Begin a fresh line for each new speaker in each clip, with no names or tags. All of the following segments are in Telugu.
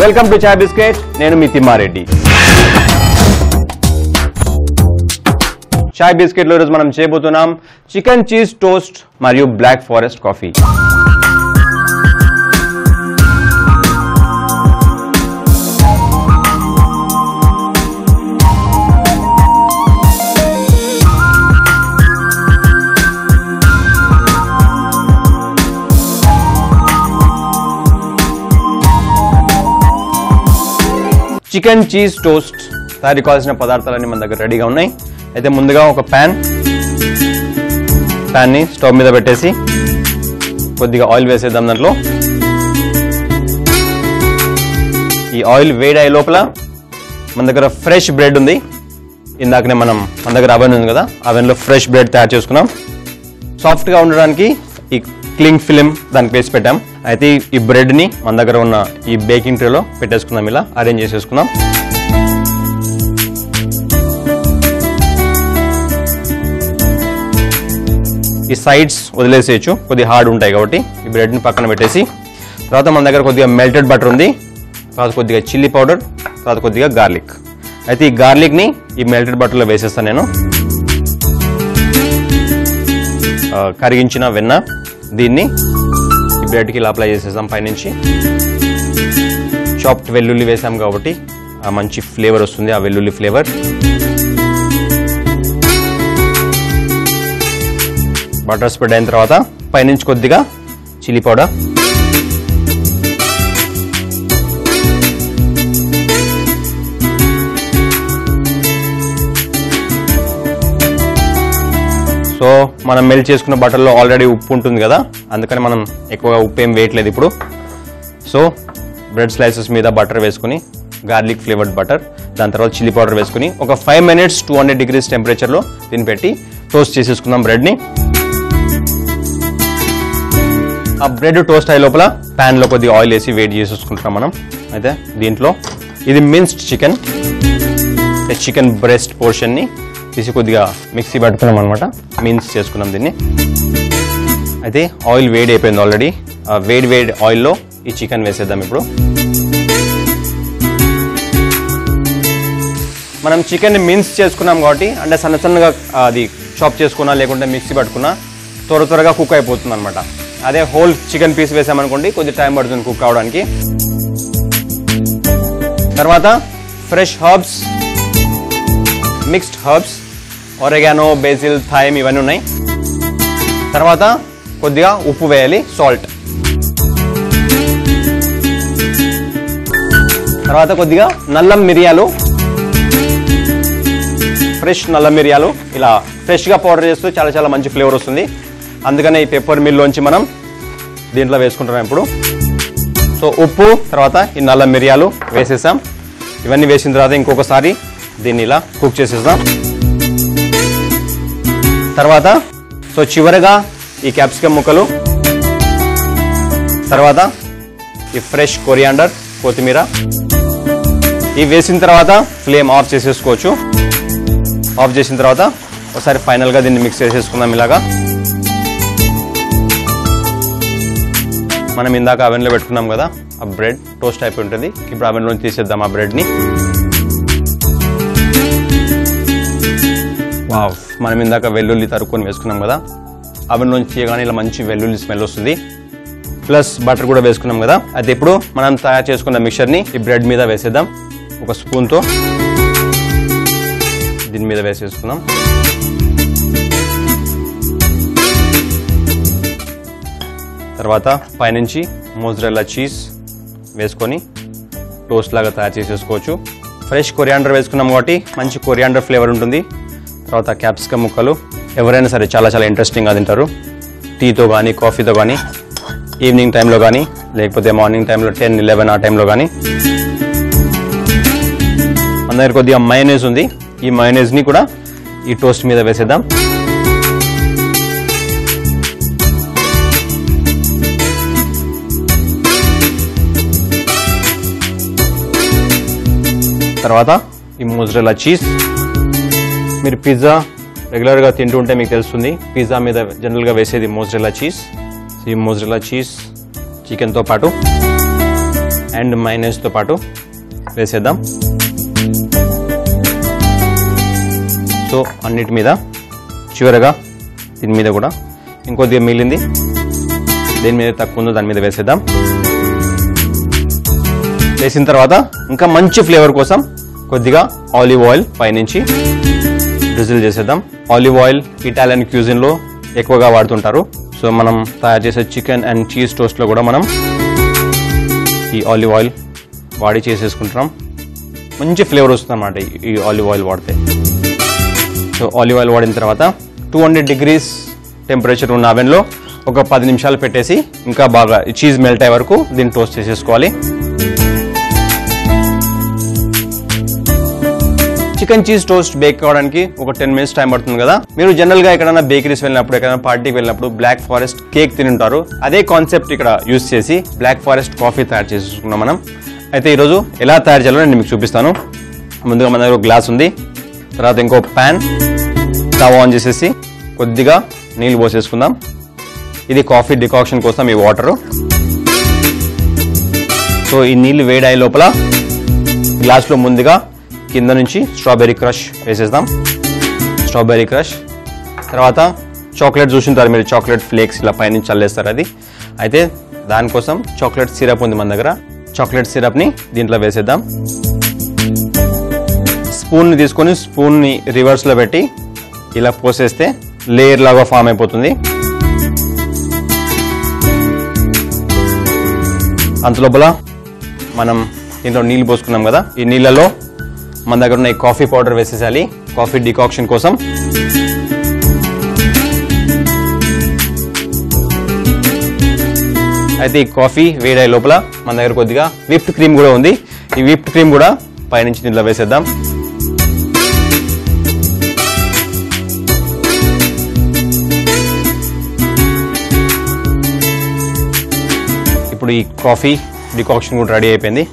Welcome to chai biscuit. నేను మీ తిమ్మారెడ్డి. చాయ్ బిస్కెట్ లో రోజు మనం చేయబోతున్నాం చికెన్ చీజ్ టోస్ట్ మరియు black forest coffee. Chicken cheese toast తయారు కావాల్సిన పదార్థాలన్నీ మన దగ్గర రెడీగా ఉన్నాయి. అయితే ముందుగా ఒక ప్యాన్ని స్టవ్ మీద పెట్టేసి కొద్దిగా ఆయిల్ వేసేద్దాం. దాంట్లో ఈ ఆయిల్ వేడయ్యే లోపల మన దగ్గర ఫ్రెష్ బ్రెడ్ ఉంది. ఇందాకనే మన దగ్గర అవెన్ ఉంది కదా, అవెన్లో ఫ్రెష్ బ్రెడ్ తయారు చేసుకున్నాం. సాఫ్ట్గా ఉండడానికి ఈ క్లింగ్ ఫిలిం దానికి వేసి పెట్టాం. అయితే ఈ బ్రెడ్ని మన దగ్గర ఉన్న ఈ బేకింగ్ ట్రేలో పెట్టేసుకుందాం. ఇలా అరేంజ్ చేసేసుకుందాం. ఈ సైడ్స్ వదిలేసేయచ్చు, కొద్దిగా హార్డ్ ఉంటాయి కాబట్టి. ఈ బ్రెడ్ని పక్కన పెట్టేసి తర్వాత మన దగ్గర కొద్దిగా మెల్టెడ్ బటర్ ఉంది, తర్వాత కొద్దిగా చిల్లీ పౌడర్, తర్వాత కొద్దిగా గార్లిక్. అయితే ఈ గార్లిక్ని ఈ మెల్టెడ్ బటర్లో వేసేస్తాను నేను. కరిగించిన వెన్న దీన్ని ఈ బ్రెడ్కి ఇలా అప్లై చేసేసాం. పైనుంచి చాప్డ్ వెల్లుల్లి వేసాం కాబట్టి ఆ మంచి ఫ్లేవర్ వస్తుంది, ఆ వెల్లుల్లి ఫ్లేవర్. బటర్ స్ప్రెడ్ అయిన తర్వాత పైనుంచి కొద్దిగా చిల్లీ పౌడర్, సో మనం మెల్ట్ చేసుకున్న బటర్లో ఆల్రెడీ ఉప్పు ఉంటుంది కదా, అందుకని మనం ఎక్కువగా ఉప్పు ఏం వేయట్లేదు ఇప్పుడు. సో బ్రెడ్ స్లైసెస్ మీద బటర్ వేసుకుని, గార్లిక్ ఫ్లేవర్డ్ బటర్, దాని తర్వాత చిల్లీ పౌడర్ వేసుకుని ఒక 5 minutes 200 degrees టెంపరేచర్లో దీన్ని పెట్టి టోస్ట్ చేసేసుకుందాం బ్రెడ్ని. ఆ బ్రెడ్ టోస్ట్ అయ్యే లోపల ప్యాన్లో కొద్దిగా ఆయిల్ వేసి వేడి చేసేసుకుంటున్నాం మనం. అయితే దీంట్లో ఇది మిన్స్డ్ చికెన్ బ్రెస్ట్ పోర్షన్ని తీసి కొద్దిగా మిక్సీ పట్టుకున్నాం అనమాట, మిన్స్ చేసుకున్నాం దీన్ని. అయితే ఆయిల్ వేడి అయిపోయింది ఆల్రెడీ. ఆ వేడి ఆయిల్లో ఈ చికెన్ వేసేద్దాం ఇప్పుడు. మనం చికెన్ని మిన్స్ చేసుకున్నాం కాబట్టి, అంటే సన్నగా అది చాప్ చేసుకున్నా లేకుంటే మిక్సీ పట్టుకున్నా త్వరగా కుక్ అయిపోతుంది అనమాట. అదే హోల్ చికెన్ పీస్ వేసామనుకోండి కొద్దిగా టైం పడుతుంది కుక్ అవడానికి. తర్వాత fresh herbs, mixed herbs, oregano, basil, thyme ఇవన్నీ ఉన్నాయి. తర్వాత కొద్దిగా ఉప్పు వేయాలి, సాల్ట్. తర్వాత కొద్దిగా నల్లం మిరియాలు, ఫ్రెష్ నల్లం మిరియాలు. ఇలా ఫ్రెష్గా పౌడర్ చేస్తే చాలా మంచి ఫ్లేవర్ వస్తుంది. అందుకనే ఈ పెప్పర్ మిల్లోంచి మనం దీంట్లో వేసుకుంటున్నాం ఇప్పుడు. సో ఉప్పు, తర్వాత ఈ నల్ల మిరియాలు వేసేసాం. ఇవన్నీ వేసిన తర్వాత ఇంకొకసారి దీన్ని ఇలా కుక్ చేసేద్దాం. తర్వాత సో చివరగా ఈ క్యాప్సికమ్ ముక్కలు, తర్వాత ఈ ఫ్రెష్ కొరియాండర్, కొత్తిమీర. ఇవి వేసిన తర్వాత ఫ్లేమ్ ఆఫ్ చేసేసుకోవచ్చు. ఆఫ్ చేసిన తర్వాత ఒకసారి ఫైనల్గా దీన్ని మిక్స్ చేసేసుకుందాం ఇలాగా. మనం ఇందాక అవెన్లో పెట్టుకున్నాం కదా, ఆ బ్రెడ్ టోస్ట్ అయిపోయి ఉంటుంది. ఇప్పుడు అవెన్లో తీసేద్దాం ఆ బ్రెడ్ని. వావ్, మనం ఇందాక వెల్లుల్లి తరుక్కొని వేసుకున్నాం కదా, అవెన్లోంచి తీయగానే ఇలా మంచి వెల్లుల్లి స్మెల్ వస్తుంది. ప్లస్ బటర్ కూడా వేసుకున్నాం కదా. అయితే ఇప్పుడు మనం తయారు చేసుకున్న మిక్చర్ని ఈ బ్రెడ్ మీద వేసేద్దాం. ఒక స్పూన్తో దీని మీద వేసేసుకుందాం. తర్వాత పైనుంచి మోజరెల్లా చీజ్ వేసుకొని టోస్ట్ లాగా తయారు చేసేసుకోవచ్చు. ఫ్రెష్ కొరియాండర్ వేసుకున్నాం కాబట్టి మంచి కొరియాండర్ ఫ్లేవర్ ఉంటుంది. తర్వాత క్యాప్సికమ్ ముక్కలు ఎవరైనా సరే చాలా ఇంట్రెస్టింగ్గా తింటారు. టీతో కానీ, కాఫీతో కానీ, ఈవినింగ్ టైంలో కానీ, లేకపోతే మార్నింగ్ టైంలో 10-11 ఆ టైంలో కానీ. మన దగ్గర కొద్దిగా మయోనైజ్ ఉంది. ఈ మయోనైజ్ని కూడా ఈ టోస్ట్ మీద వేసేద్దాం. తర్వాత ఈ మోజరెల్లా చీజ్. మీరు పిజ్జా రెగ్యులర్గా తింటూ ఉంటే మీకు తెలుస్తుంది, పిజ్జా మీద జనరల్గా వేసేది మోజరెల్లా చీజ్. ఈ మోజరెల్లా చీజ్ చికెన్తో పాటు అండ్ మైనస్తో పాటు వేసేద్దాం. సో అన్నిటి మీద చివరగా దీని మీద కూడా ఇంకొద్దిగా మిగిలింది, దేని మీద తక్కువ ఉందో దాని మీద వేసేద్దాం. వేసిన తర్వాత ఇంకా మంచి ఫ్లేవర్ కోసం కొద్దిగా ఆలివ్ ఆయిల్ పైనుంచి డ్రిజిల్ చేసేద్దాం. ఆలివ్ ఆయిల్ ఇటాలియన్ క్యూజిన్లో ఎక్కువగా వాడుతుంటారు. సో మనం తయారు చేసే చికెన్ అండ్ చీజ్ టోస్ట్లో కూడా మనం ఈ ఆలివ్ ఆయిల్ వాడి చేసేసుకుంటున్నాం. మంచి ఫ్లేవర్ వస్తుంది అన్నమాట ఈ ఆలివ్ ఆయిల్ వాడితే. సో ఆలివ్ ఆయిల్ వాడిన తర్వాత 200 degrees టెంపరేచర్ ఉన్న అవెన్లో ఒక 10 నిమిషాలు పెట్టేసి ఇంకా బాగా చీజ్ మెల్ట్ అయ్యే వరకు దీన్ని టోస్ట్ చేసేసుకోవాలి. చికెన్ చీజ్ టోస్ట్ బేక్ కావడానికి ఒక 10 minutes టైం పడుతుంది కదా. మీరు జనరల్గా ఎక్కడైనా బేకరీస్ వెళ్ళినప్పుడు, ఎక్కడైనా పార్టీకి వెళ్ళినప్పుడు బ్లాక్ ఫారెస్ట్ కేక్ తిని ఉంటారు. అదే కాన్సెప్ట్ ఇక్కడ యూజ్ చేసి బ్లాక్ ఫారెస్ట్ కాఫీ తయారు చేసుకున్నాం మనం. అయితే ఈరోజు ఎలా తయారు చేయాలో నేను మీకు చూపిస్తాను. ముందుగా మన దగ్గర ఒక గ్లాస్ ఉంది, తర్వాత ఇంకో ప్యాన్, స్టవ్ ఆన్ చేసేసి కొద్దిగా నీళ్ళు పోసేసుకుందాం. ఇది కాఫీ డికాక్షన్ కోసం ఈ వాటరు. సో ఈ నీళ్ళు వేడయ్యే లోపల గ్లాస్లో ముందుగా కింద నుంచి స్ట్రాబెర్రీ క్రష్ వేసేద్దాం. స్ట్రాబెర్రీ క్రష్ తర్వాత చాక్లెట్ చూసింటారు మీరు, చాక్లెట్ ఫ్లేక్స్ ఇలా పైనుంచి చల్లేస్తారు. అది అయితే దానికోసం చాక్లెట్ సిరప్ ఉంది మన దగ్గర. చాక్లెట్ సిరప్ని దీంట్లో వేసేద్దాం. స్పూన్ని తీసుకొని స్పూన్ని రివర్స్లో పెట్టి ఇలా పోసేస్తే లేయర్ లాగా ఫామ్ అయిపోతుంది. అంతలోపల మనం దీంట్లో నీళ్ళు పోసుకున్నాం కదా, ఈ నీళ్ళలో మన దగ్గర ఉన్న ఈ కాఫీ పౌడర్ వేసేసాలి కాఫీ డికాక్షన్ కోసం. అయితే ఈ కాఫీ వేడే లోపల మన దగ్గర కొద్దిగా విప్డ్ క్రీమ్ కూడా ఉంది. ఈ విప్డ్ క్రీమ్ కూడా పైనుంచి దీంట్లో వేసేద్దాం. ఇప్పుడు ఈ కాఫీ డికాక్షన్ కూడా రెడీ అయిపోయింది.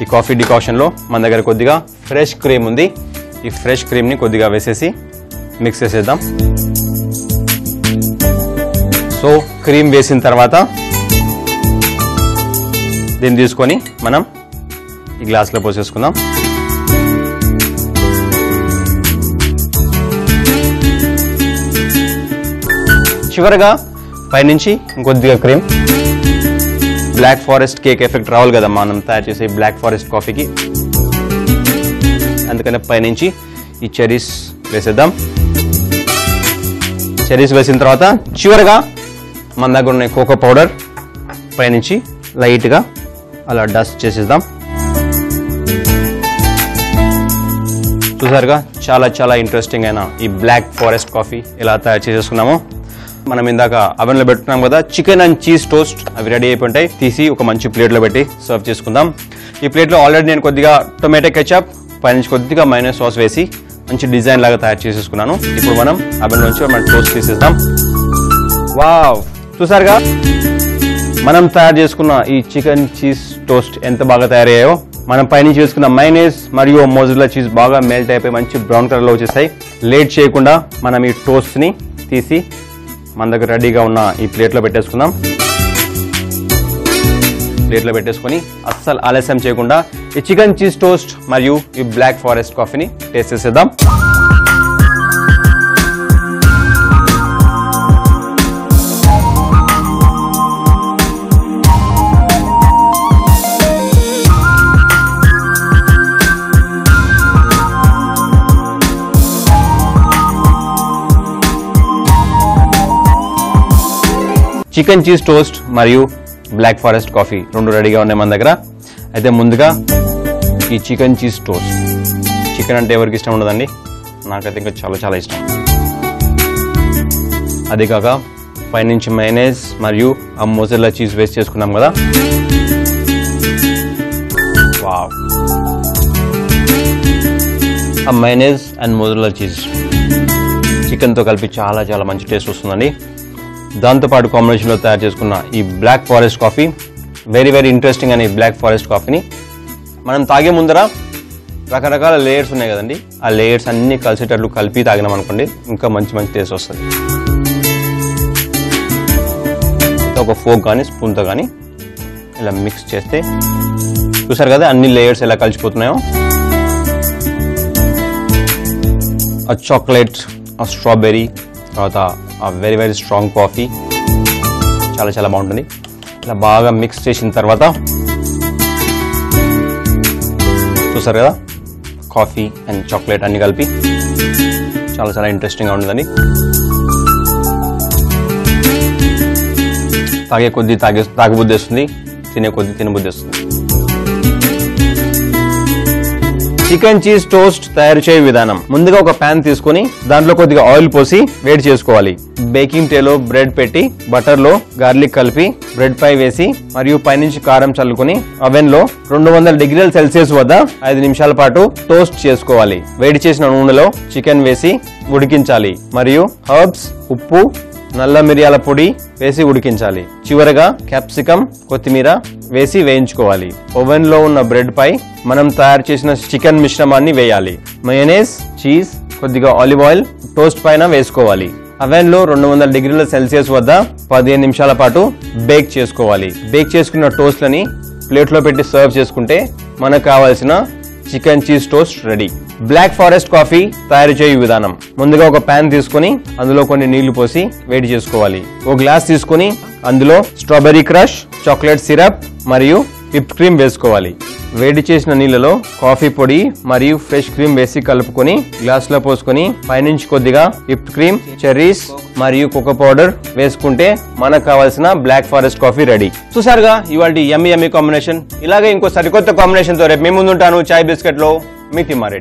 ఈ కాఫీ డికాక్షన్లో మన దగ్గర కొద్దిగా ఫ్రెష్ క్రీమ్ ఉంది. ఈ ఫ్రెష్ క్రీమ్ని కొద్దిగా వేసేసి మిక్స్ చేసేద్దాం. సో క్రీమ్ వేసిన తర్వాత దీన్ని తీసుకొని మనం ఈ గ్లాస్లో పోసేసుకుందాం. చివరగా పైనుంచి ఇంకొద్దిగా cream. Black forest cake effect రావాలి కదా మనం తయారు చేసే బ్లాక్ ఫారెస్ట్ కాఫీకి, అందుకని పైనుంచి ఈ చెరీస్ వేసేద్దాం. చెరీస్ వేసిన తర్వాత చివరగా మన దగ్గర ఉన్న కోకో పౌడర్ పైనుంచి లైట్గా అలా డస్ట్ చేసేద్దాం. చూసారుగా చాలా చాలా ఇంట్రెస్టింగ్ అయిన ఈ బ్లాక్ ఫారెస్ట్ కాఫీ ఎలా తయారు చేసేసుకున్నామో. మనం ఇందాక అవెన్లో పెట్టుకున్నాం కదా చికెన్ అండ్ చీజ్ టోస్ట్, అవి రెడీ అయిపోయింటాయి. తీసి ఒక మంచి ప్లేట్లో పెట్టి సర్వ్ చేసుకుందాం. ఈ ప్లేట్లో ఆల్రెడీ నేను కొద్దిగా టొమాటో కెచప్ పైనుంచి కొద్దిగా మైనస్ సాస్ వేసి మంచి డిజైన్ లాగా తయారు చేసేసుకున్నాను. ఇప్పుడు మనం అవెన్ నుంచి మనం టోస్ట్ తీసేద్దాం. వావ్, చూసారుగా మనం తయారు చేసుకున్న ఈ చికెన్ చీజ్ టోస్ట్ ఎంత బాగా తయారయ్యాయో. మనం పైనుంచి వేసుకున్న మైనస్ మరియు మోజరెల్లా చీజ్ బాగా మెల్ట్ అయిపోయి మంచి బ్రౌన్ కలర్లో వచ్చేసాయి. లేట్ చేయకుండా మనం ఈ టోస్ట్ని తీసి మన దగ్గర రెడీగా ఉన్న ఈ ప్లేట్లో పెట్టేసుకుందాం. ప్లేట్లో పెట్టేసుకొని అస్సలు ఆలస్యం చేయకుండా ఈ చికెన్ చీజ్ టోస్ట్ మరియు ఈ బ్లాక్ ఫారెస్ట్ కాఫీని టేస్ట్ చేసేద్దాం. చికెన్ చీజ్ టోస్ట్ మరియు బ్లాక్ ఫారెస్ట్ కాఫీ రెండు రెడీగా ఉన్నాయి మన దగ్గర. అయితే ముందుగా ఈ చికెన్ చీజ్ టోస్ట్. చికెన్ అంటే ఎవరికి ఇష్టం ఉండదండి, నాకైతే ఇంకా చాలా చాలా ఇష్టం. అది కాక పైనుంచి మైనస్ మరియు ఆ మోజరెల్లా చీజ్ వేస్ట్ చేసుకున్నాం కదా. వావ్, ఆ మైనస్ అండ్ మోజరెల్లా చీజ్ చికెన్తో కలిపి చాలా చాలా మంచి టేస్ట్ వస్తుందండి. దాంతోపాటు కాంబినేషన్లో తయారు చేసుకున్న ఈ black forest coffee very very interesting అనే బ్లాక్ ఫారెస్ట్ కాఫీని మనం తాగే ముందర రకరకాల లేయర్స్ ఉన్నాయి కదండి, ఆ లేయర్స్ అన్నీ కలిసేటట్లు కలిపి తాగినాం అనుకోండి ఇంకా మంచి మంచి టేస్ట్ వస్తుంది. ఒక ఫోక్ కానీ స్పూన్తో కానీ ఇలా మిక్స్ చేస్తే చూసారు కదా అన్ని లేయర్స్ ఎలా కలిసిపోతున్నాయో. ఆ చాక్లెట్, ఆ స్ట్రాబెర్రీ, తర్వాత ఆ వెరీ వెరీ స్ట్రాంగ్ కాఫీ చాలా చాలా బాగుంటుంది. ఇలా బాగా మిక్స్ చేసిన తర్వాత చూసారు కదా కాఫీ అండ్ చాక్లెట్ అన్ని కలిపి చాలా చాలా ఇంట్రెస్టింగ్గా ఉంటుందండి. తాగే కొద్దీ తాగబుద్ధి వస్తుంది, తినే కొద్దీ తినబుద్ధి వస్తుంది. చికెన్ చీజ్ టోస్ట్ తయారు చేయ విధానం. ముందుగా ఒక ప్యాన్ తీసుకుని దాంట్లో కొద్దిగా ఆయిల్ పోసి వేడి చేసుకోవాలి. బేకింగ్ ట్రేలో బ్రెడ్ పెట్టి బటర్ లో గార్లిక్ కలిపి బ్రెడ్ పై వేసి మరియు పైనుంచి కారం చల్లుకుని అవెన్ లో 200 డిగ్రీల సెల్సియస్ వద్ద 5 నిమిషాల పాటు టోస్ట్ చేసుకోవాలి. వేడి చేసిన నూనెలో చికెన్ వేసి ఉడికించాలి మరియు హర్బ్స్, ఉప్పు, నల్ల మిరియాల పొడి వేసి ఉడికించాలి. చివరగా క్యాప్సికం, కొత్తిమీర వేసి వేయించుకోవాలి. ఓవెన్ లో ఉన్న బ్రెడ్ పై మనం తయారు చేసిన చికెన్ మిశ్రమాన్ని వేయాలి. మయోనైస్, చీజ్, కొద్దిగా ఆలివ్ ఆయిల్ టోస్ట్ పైన వేసుకోవాలి. అవెన్ లో 200 డిగ్రీల సెల్సియస్ వద్ద 15 నిమిషాల పాటు బేక్ చేసుకోవాలి. బేక్ చేసుకున్న టోస్ట్ లని ప్లేట్ లో పెట్టి సర్వ్ చేసుకుంటే మనకు కావాల్సిన chicken cheese toast ready. Black forest coffee తయారు చేయు విధానం. ముందుగా ఒక ప్యాన్ తీసుకుని అందులో కొన్ని నీళ్లు పోసి వేడి చేసుకోవాలి. ఒక గ్లాస్ తీసుకుని అందులో స్ట్రాబెర్రీ క్రష్, చాక్లెట్ సిరప్ మరియు విప్ క్రీమ్ వేసుకోవాలి. వేడి చేసిన నీళ్ళలో కాఫీ పొడి మరియు ఫ్రెష్ క్రీమ్ వేసి కలుపుకొని గ్లాస్ లో పోసుకొని పైనుంచి కొద్దిగా విప్ క్రీమ్, చెర్రీస్ మరియు కోకో పౌడర్ వేసుకుంటే మనకు కావాల్సిన బ్లాక్ ఫారెస్ట్ కాఫీ రెడీ. చూసారుగా ఇవాళ యమ్మీ యమ్మీ కాంబినేషన్. ఇలాగే ఇంకో సరికొత్త కాంబినేషన్ తో రేపు మీ ముందుంటాను. చాయ్ బిస్కెట్ లో మీ తిమ్మారెడ్డి.